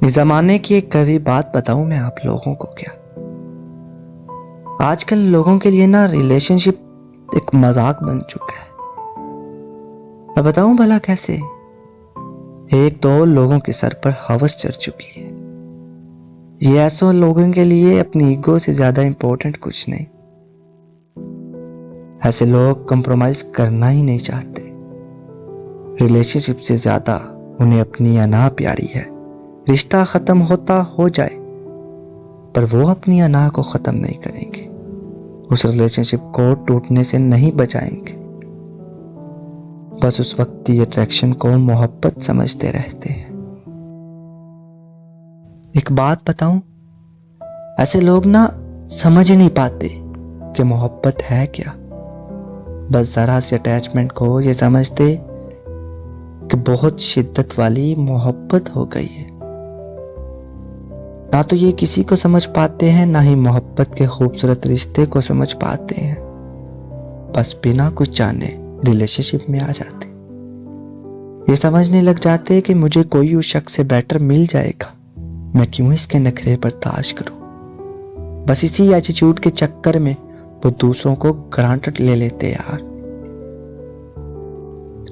इस जमाने की एक कड़वी बात बताऊं मैं आप लोगों को क्या। आजकल लोगों के लिए ना रिलेशनशिप एक मजाक बन चुका है। मैं बताऊं भला कैसे। एक तो लोगों के सर पर हवस चढ़ चुकी है। ये ऐसे लोगों के लिए अपनी ईगो से ज्यादा इंपॉर्टेंट कुछ नहीं। ऐसे लोग कंप्रोमाइज करना ही नहीं चाहते। रिलेशनशिप से ज्यादा उन्हें अपनी अना प्यारी है। रिश्ता खत्म होता हो जाए पर वो अपनी अना को खत्म नहीं करेंगे। उस रिलेशनशिप को टूटने से नहीं बचाएंगे। बस उस वक्त की अट्रैक्शन को मोहब्बत समझते रहते हैं। एक बात बताऊं, ऐसे लोग ना समझ ही नहीं पाते कि मोहब्बत है क्या। बस जरा सी अटैचमेंट को ये समझते कि बहुत शिद्दत वाली मोहब्बत हो गई है। ना तो ये किसी को समझ पाते हैं, ना ही मोहब्बत के खूबसूरत रिश्ते को समझ पाते हैं। बस बिना कुछ जाने रिलेशनशिप में आ जाते। ये समझने लग जाते कि मुझे कोई उस शख्स से बेटर मिल जाएगा, मैं क्यों इसके नखरे बर्दाश्त करूं। बस इसी एटीट्यूड के चक्कर में वो दूसरों को ग्रांटेड ले लेते यार।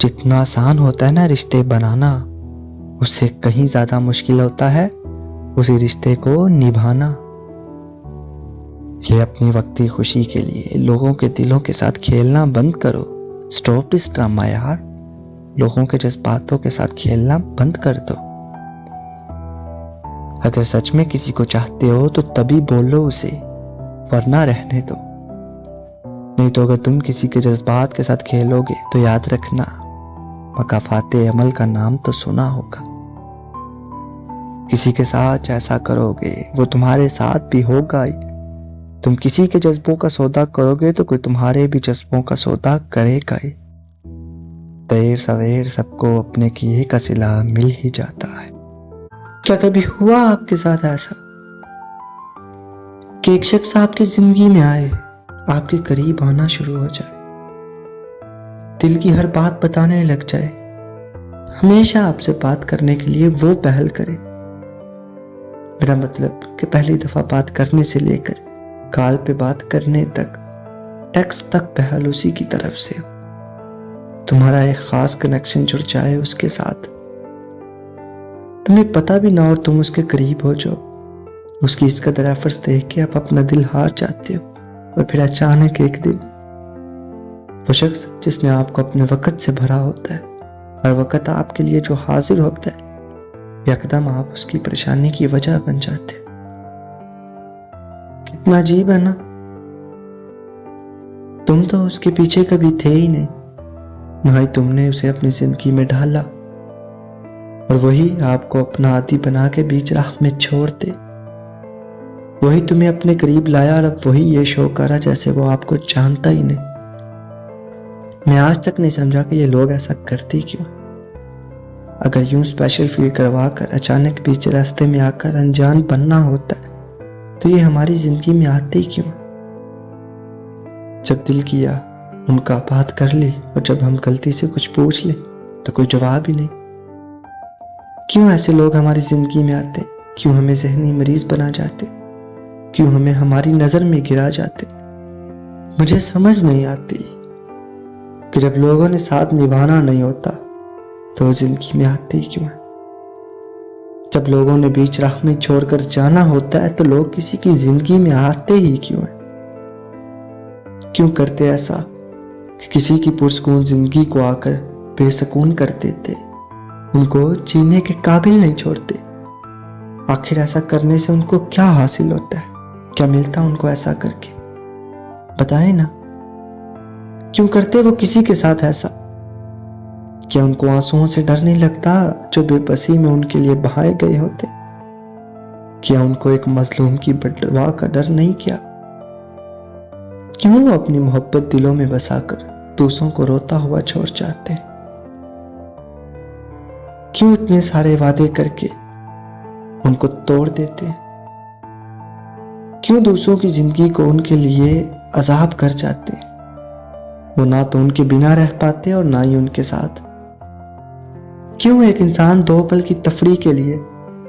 जितना आसान होता है ना रिश्ते बनाना, उससे कहीं ज्यादा मुश्किल होता है उसी रिश्ते को निभाना। ये अपनी वक्ती खुशी के लिए लोगों के दिलों के साथ खेलना बंद करो। स्टॉप दिस ड्रामा यार। लोगों के जज्बातों के साथ खेलना बंद कर दो। अगर सच में किसी को चाहते हो तो तभी बोलो उसे, वरना रहने दो। नहीं तो अगर तुम किसी के जज्बात के साथ खेलोगे तो याद रखना, मकाफाते अमल का नाम तो सुना होगा। किसी के साथ जैसा करोगे वो तुम्हारे साथ भी होगा ही। तुम किसी के जज्बों का सौदा करोगे तो कोई तुम्हारे भी जज्बों का सौदा करेगा ही। देर सवेर सबको अपने किए का सिला मिल ही जाता है। क्या कभी हुआ आपके साथ ऐसा कि एक शख्स आपकी जिंदगी में आए, आपके करीब आना शुरू हो जाए, दिल की हर बात बताने लग जाए, हमेशा आपसे बात करने के लिए वो पहल करे। मेरा मतलब कि पहली दफा बात करने से लेकर कॉल पे बात करने तक, टेक्स्ट तक पहल उसी की तरफ से हो। तुम्हारा एक खास कनेक्शन जुड़ जाए उसके साथ, तुम्हें पता भी ना और तुम उसके करीब हो जाओ। उसकी इस कदर एफर्ट्स देख के आप अपना दिल हार जाते हो और फिर अचानक एक दिन वो शख्स जिसने आपको अपने वक्त से भरा होता है और वक्त आपके लिए जो हाजिर होता है, यकदम आप उसकी परेशानी की वजह बन जाते। कितना अजीब है ना। तुम तो उसके पीछे कभी थे ही नहीं, ना ही तुमने उसे अपनी जिंदगी में ढाला, और वही आपको अपना आदी बना के बीच राह में छोड़ दे। वही तुम्हें अपने करीब लाया और अब वही ये शो करा जैसे वो आपको जानता ही नहीं। मैं आज तक नहीं समझा कि ये लोग ऐसा करते क्यों। अगर यूं स्पेशल फील करवा कर अचानक बीच रास्ते में आकर अनजान बनना होता है तो ये हमारी जिंदगी में आते ही क्यों। जब दिल किया उनका बात कर ली, और जब हम गलती से कुछ पूछ ले तो कोई जवाब ही नहीं। क्यों ऐसे लोग हमारी जिंदगी में आते, क्यों हमें जहनी मरीज बना जाते, क्यों हमें हमारी नजर में गिरा जाते। मुझे समझ नहीं आती कि जब लोगों ने साथ निभाना नहीं होता तो जिंदगी में आते ही क्यों है। जब लोगों ने बीच राह में छोड़कर जाना होता है तो लोग किसी की जिंदगी में आते ही क्यों है। क्यों करते ऐसा कि किसी की पुरसकून जिंदगी को आकर बेसकून कर देते, उनको जीने के काबिल नहीं छोड़ते। आखिर ऐसा करने से उनको क्या हासिल होता है, क्या मिलता उनको ऐसा करके, बताए ना। क्यों करते वो किसी के साथ ऐसा। क्या उनको आंसुओं से डर नहीं लगता जो बेबसी में उनके लिए बहाए गए होते। क्या उनको एक मजलूम की बददुआ का डर नहीं किया। क्यों वो अपनी मोहब्बत दिलों में बसाकर दूसरों को रोता हुआ छोड़ जाते। क्यों इतने सारे वादे करके उनको तोड़ देते। क्यों दूसरों की जिंदगी को उनके लिए अजाब कर जाते। वो ना तो उनके बिना रह पाते और ना ही उनके साथ। क्यों एक इंसान 2 पल की तफरीह के लिए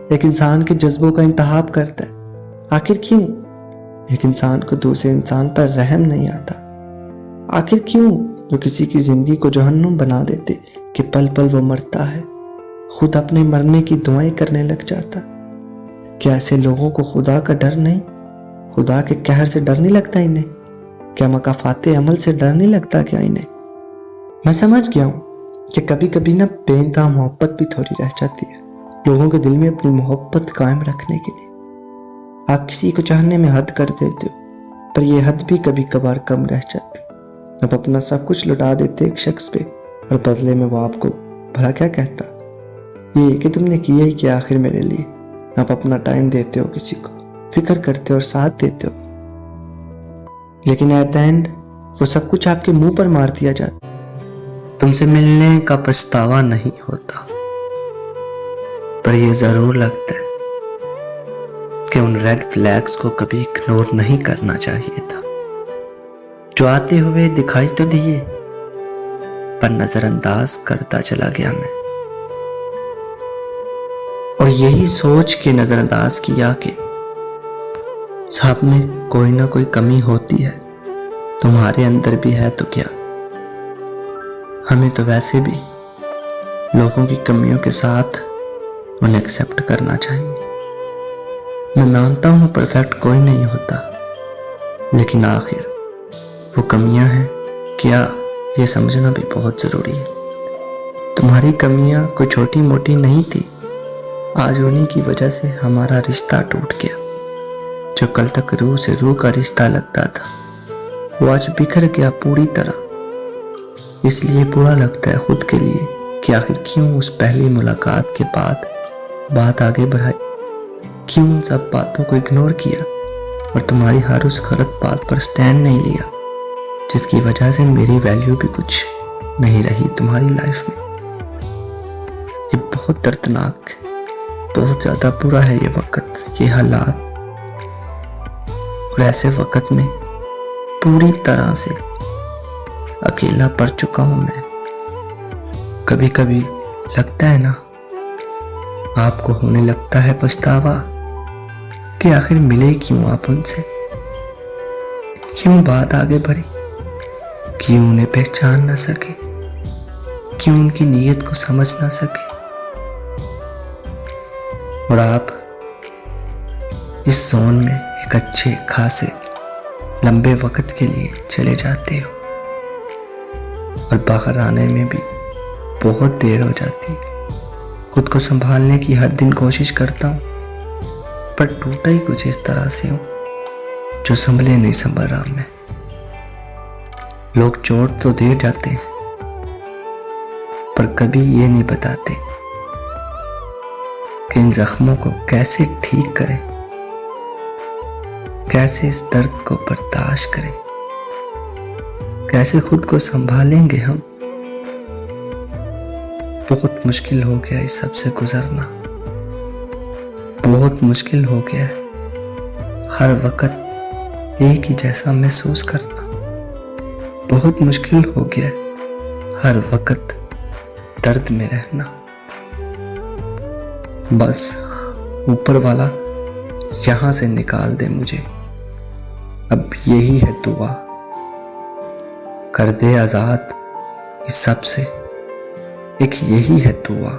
एक इंसान के जज्बों का इंतहाब करता है। आखिर क्यों? एक इंसान को दूसरे इंसान पर रहम नहीं आता। आखिर क्यों? जो किसी की जिंदगी को जहन्नुम बना देते कि पल पल वो मरता है, खुद अपने मरने की दुआएं करने लग जाता। क्या ऐसे लोगों को खुदा का डर नहीं? खुदा के कहर से डर नहीं लगता इन्हें? क्या मकाफाते अमल से डर नहीं लगता क्या इन्हें? मैं समझ गया हूं कि कभी कभी ना बेइंतहा मोहब्बत भी थोड़ी रह जाती है लोगों के दिल में अपनी मोहब्बत कायम रखने के लिए। आप किसी को चाहने में हद कर देते हो, पर यह हद भी कभी कभार कम रह जाती। आप अपना सब कुछ लुटा देते एक शख्स पे, और बदले में वो आपको भला क्या कहता? ये कि तुमने किया ही क्या आखिर मेरे लिए। आप अपना टाइम देते हो किसी को, फिक्र करते हो और साथ देते हो, लेकिन एट द एंड वो सब कुछ आपके मुंह पर मार दिया जाता। तुमसे मिलने का पछतावा नहीं होता, पर यह जरूर लगता है कि उन रेड फ्लैग्स को कभी इग्नोर नहीं करना चाहिए था, जो आते हुए दिखाई तो दिए पर नजरअंदाज करता चला गया मैं। और यही सोच के नजरअंदाज किया कि सब में कोई ना कोई कमी होती है, तुम्हारे अंदर भी है तो क्या। हमें तो वैसे भी लोगों की कमियों के साथ उन्हें एक्सेप्ट करना चाहिए। मैं मानता हूं परफेक्ट कोई नहीं होता, लेकिन आखिर वो कमियां हैं क्या, ये समझना भी बहुत जरूरी है। तुम्हारी कमियां कोई छोटी मोटी नहीं थी, आज उन्हीं की वजह से हमारा रिश्ता टूट गया। जो कल तक रूह से रूह का रिश्ता लगता था, वो आज बिखर गया पूरी तरह। इसलिए बुरा लगता है खुद के लिए कि आखिर क्यों उस पहली मुलाकात के बाद बात आगे बढ़ाई, क्यों उन सब बातों को इग्नोर किया और तुम्हारी हर उस गलत बात पर स्टैंड नहीं लिया, जिसकी वजह से मेरी वैल्यू भी कुछ नहीं रही तुम्हारी लाइफ में। ये बहुत दर्दनाक, बहुत ज्यादा बुरा है ये वक्त, ये हालात। और ऐसे वक्त में पूरी तरह से अकेला पड़ चुका हूं मैं। कभी कभी लगता है ना, आपको होने लगता है पछतावा कि आखिर मिले क्यों आप उनसे, क्यों बात आगे बढ़ी, क्यों उन्हें पहचान ना सके, क्यों उनकी नीयत को समझ ना सके। और आप इस जोन में एक अच्छे खासे लंबे वक्त के लिए चले जाते हो और बाहर आने में भी बहुत देर हो जाती है। खुद को संभालने की हर दिन कोशिश करता हूँ, पर टूटा ही कुछ इस तरह से हूँ जो संभले नहीं संभल रहा मैं। लोग चोट तो दे जाते हैं, पर कभी ये नहीं बताते कि इन जख्मों को कैसे ठीक करें, कैसे इस दर्द को बर्दाश्त करें, कैसे खुद को संभालेंगे हम। बहुत मुश्किल हो गया इस सब से गुजरना, बहुत मुश्किल हो गया है हर वक्त एक ही जैसा महसूस करना, बहुत मुश्किल हो गया है हर वक्त दर्द में रहना। बस ऊपर वाला यहां से निकाल दे मुझे, अब यही है दुआ, कर दे आजाद इस सब से, एक यही है दुआ।